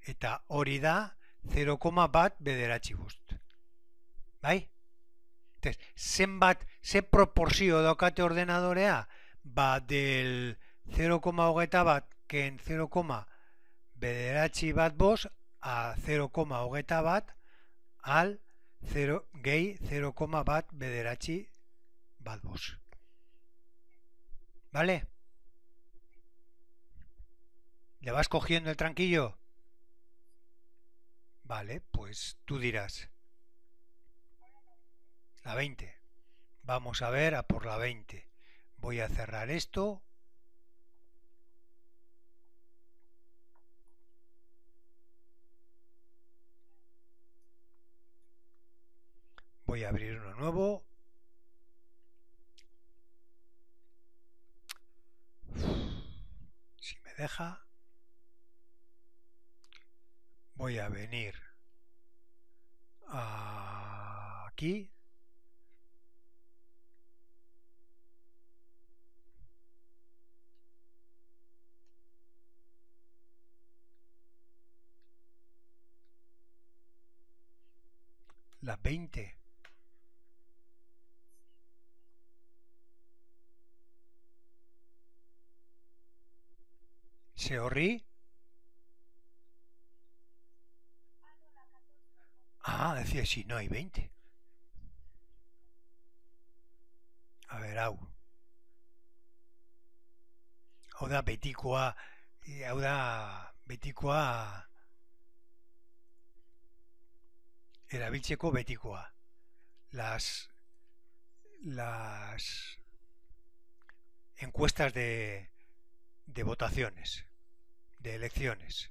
[SPEAKER 1] Eta hori da 0,1 bederatzi bost. Bai? Zenbat, ze proporzio daukate ordenadorea? Del 0,21 ken 0,9 a 0,21 al 0 gehi 0,1 bederatzi bost. ¿Vale? ¿Le vas cogiendo el tranquillo? Vale, pues tú dirás. La 20. Vamos a ver a por la 20. Voy a cerrar esto. Voy a abrir uno nuevo. Si me deja. Voy a venir aquí. La 20. ¿Se horrí? Decía, si no hay 20. A ver, hau da betikoa, erabiltzeko betikoa. Las encuestas de votaciones, de elecciones.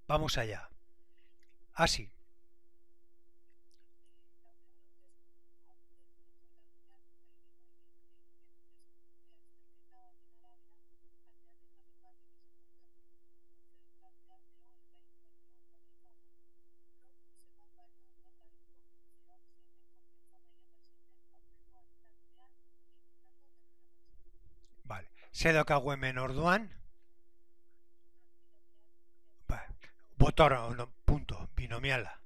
[SPEAKER 1] Vamos allá. Así. Vale. Se daukagu hemen orduan. Punto, binomiala.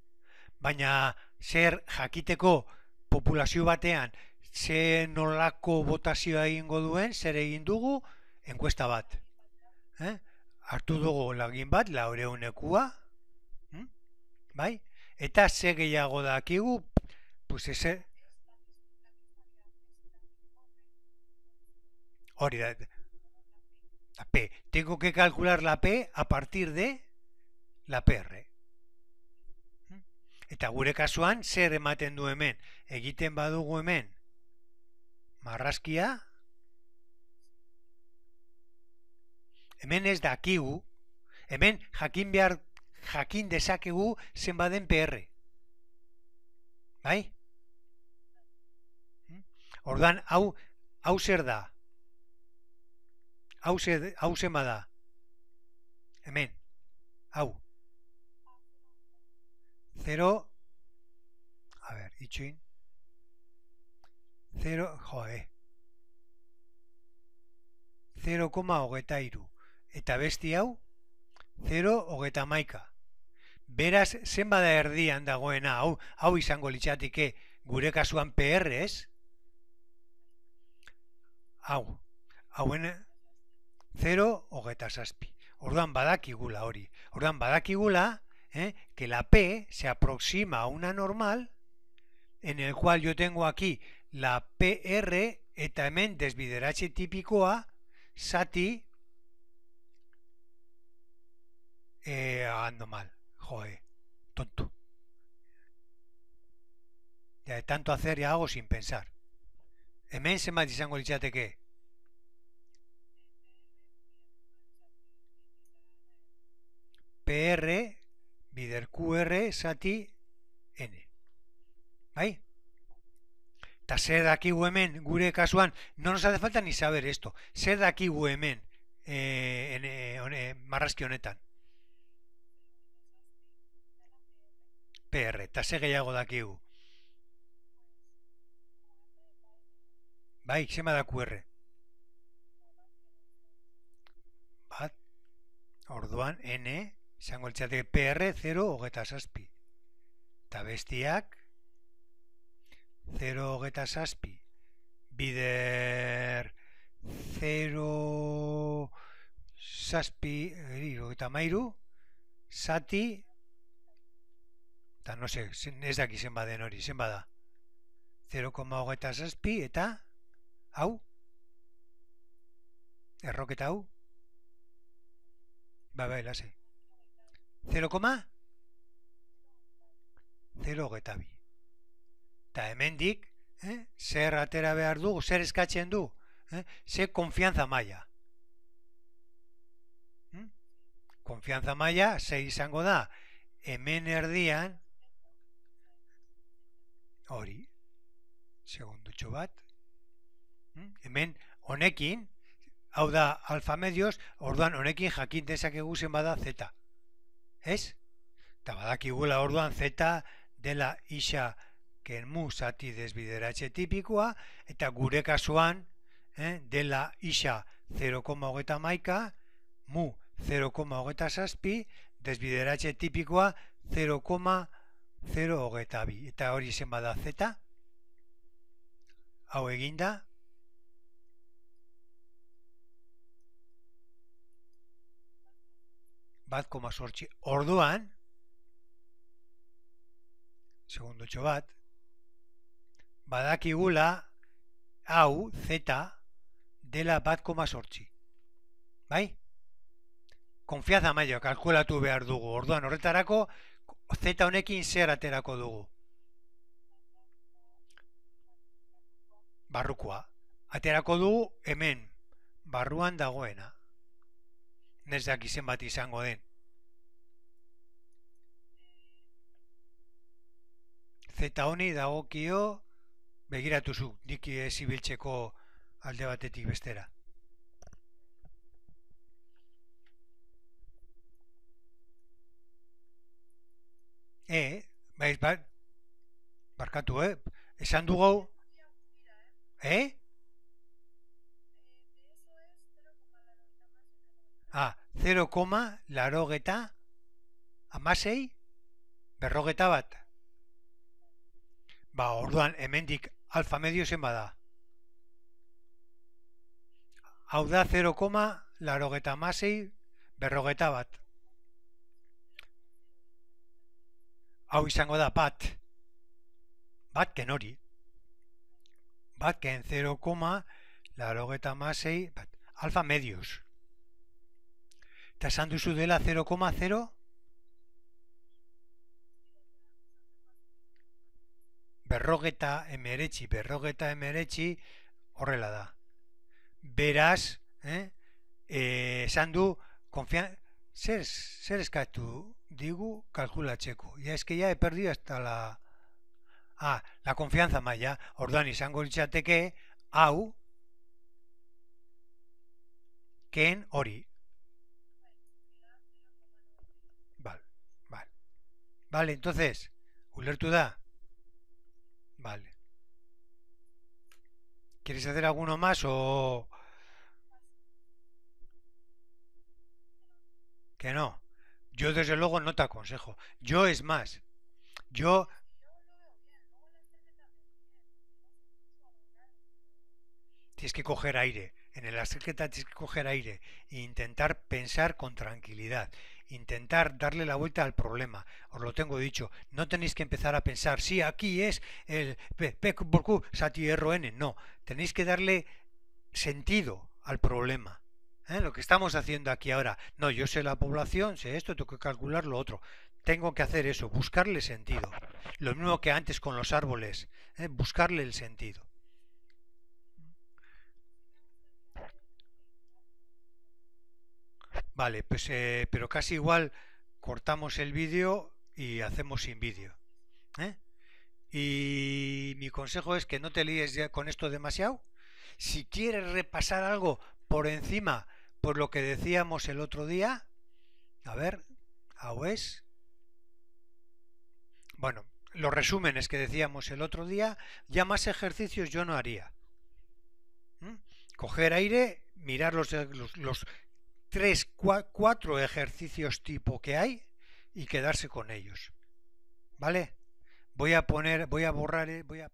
[SPEAKER 1] Baina zer jakiteko populazio batean ze nolako botazioa egingo duen, zer egin dugu, enkuesta bat. Hartu dugu lagin bat, 400 bai? Eta ze gehiago dakigu, pues ese, hori da, la P. Tengo que calcular la P a partir de la PR. Eta gure kasuan zer ematen du hemen? Egiten badugu hemen marrazkia, hemen ez dakigu, hemen jakin dezakegu zenbaden PR. Bai? Ordan hau zer da? Hau zenba da? Hemen, hau. 0, a ver, itxuin. 0, joe. 0,23. Eta besti hau, 0,11. Beraz, zenba da erdian dagoena, hau izango litzateke gure kasuan PR, ez? Hauen 0,7. Orduan badakigula hori. Orduan badakigula que la P se aproxima a una normal en el cual yo tengo aquí la PR eta hemen desbideratze tipikoa zati ando mal, joe, tonto. Ya de tanto hacer ya hago sin pensar. Hemen zenbat izango litzateke? PR bider QR zati N. ¿Bai? Eta zer dakigu hemen gure kasuan, no nos hace falta ni saber esto, zer dakigu hemen marrazki honetan. PR, eta zer gehiago dakigu. Bai, zema da QR. Bat, orduan N, izango litzateke PR 0,7. Eta bestiak 0,7 bider 0,7 zati eta no sé, ez daki zenba den hori, zenba da 0,7 eta hau erroketa hau bai, lase 0,02 eta hemendik zer atera behar dugu, zer eskatzen du, zer konfianza maila. Konfianza maila, zer izango da, hemen erdian, hori, segundutxo bat, hemen honekin, hau da alfa medios, orduan honekin jakin dezakegu zen bada Z. Ez? Eta badakigula orduan Z dela isa mu zati desbideratze tipikoa, eta gure kasuan dela isa 0,11 mu 0,27 desbideratze tipikoa 0,022 eta hori zen bada Z hau eginda bat koma sortzi orduan segundotxo bat badakigula hau Z dela bat koma sortzi bai? Konfianza maila kalkulatu behar dugu orduan horretarako Z honekin zer aterako dugu barrukoa aterako dugu hemen barruan dagoena ez daki zenbat izango den Z honi dagokio begiratu zu nik zibiltzeko alde batetik bestera barkatu esan dugu 0,86 berrogeta bat ba orduan hemendik alfa medio zen bada hau da 0,86 berrogeta bat hau izango da bat bat ken hori. Bat ken 0, laurogeita hamasei, bat, alfa medios. Eta esan duzu dela 0,0? Berrogeta emeretzi horrela da. Beraz, esan du, zer eskatu digu kalkulatzeko. Ya es que ya he perdido hasta la... Ah, la confianza maila. Orduan izango litzateke, hau, ken hori. Vale, vale. Vale, entonces, ulertu da. Vale. ¿Quieres hacer alguno más o que no? Yo desde luego no te aconsejo. Yo es más, yo tienes que coger aire. En la secreta tienes que coger aire e intentar pensar con tranquilidad. Intentar darle la vuelta al problema. Os lo tengo dicho. No tenéis que empezar a pensar, sí, aquí es el P por Q, Sati R N. No. Tenéis que darle sentido al problema. Lo que estamos haciendo aquí ahora. No, yo sé la población, sé esto, tengo que calcular lo otro. Tengo que hacer eso, buscarle sentido. Lo mismo que antes con los árboles. Buscarle el sentido. Vale, pues pero casi igual cortamos el vídeo y hacemos sin vídeo. ¿eh? Y mi consejo es que no te líes ya con esto demasiado. Si quieres repasar algo por encima, por lo que decíamos el otro día, a ver, es. Bueno, los resúmenes que decíamos el otro día, ya más ejercicios yo no haría. Coger aire, mirar los 3, 4 ejercicios tipo que hay y quedarse con ellos. ¿Vale? Voy a borrar, voy a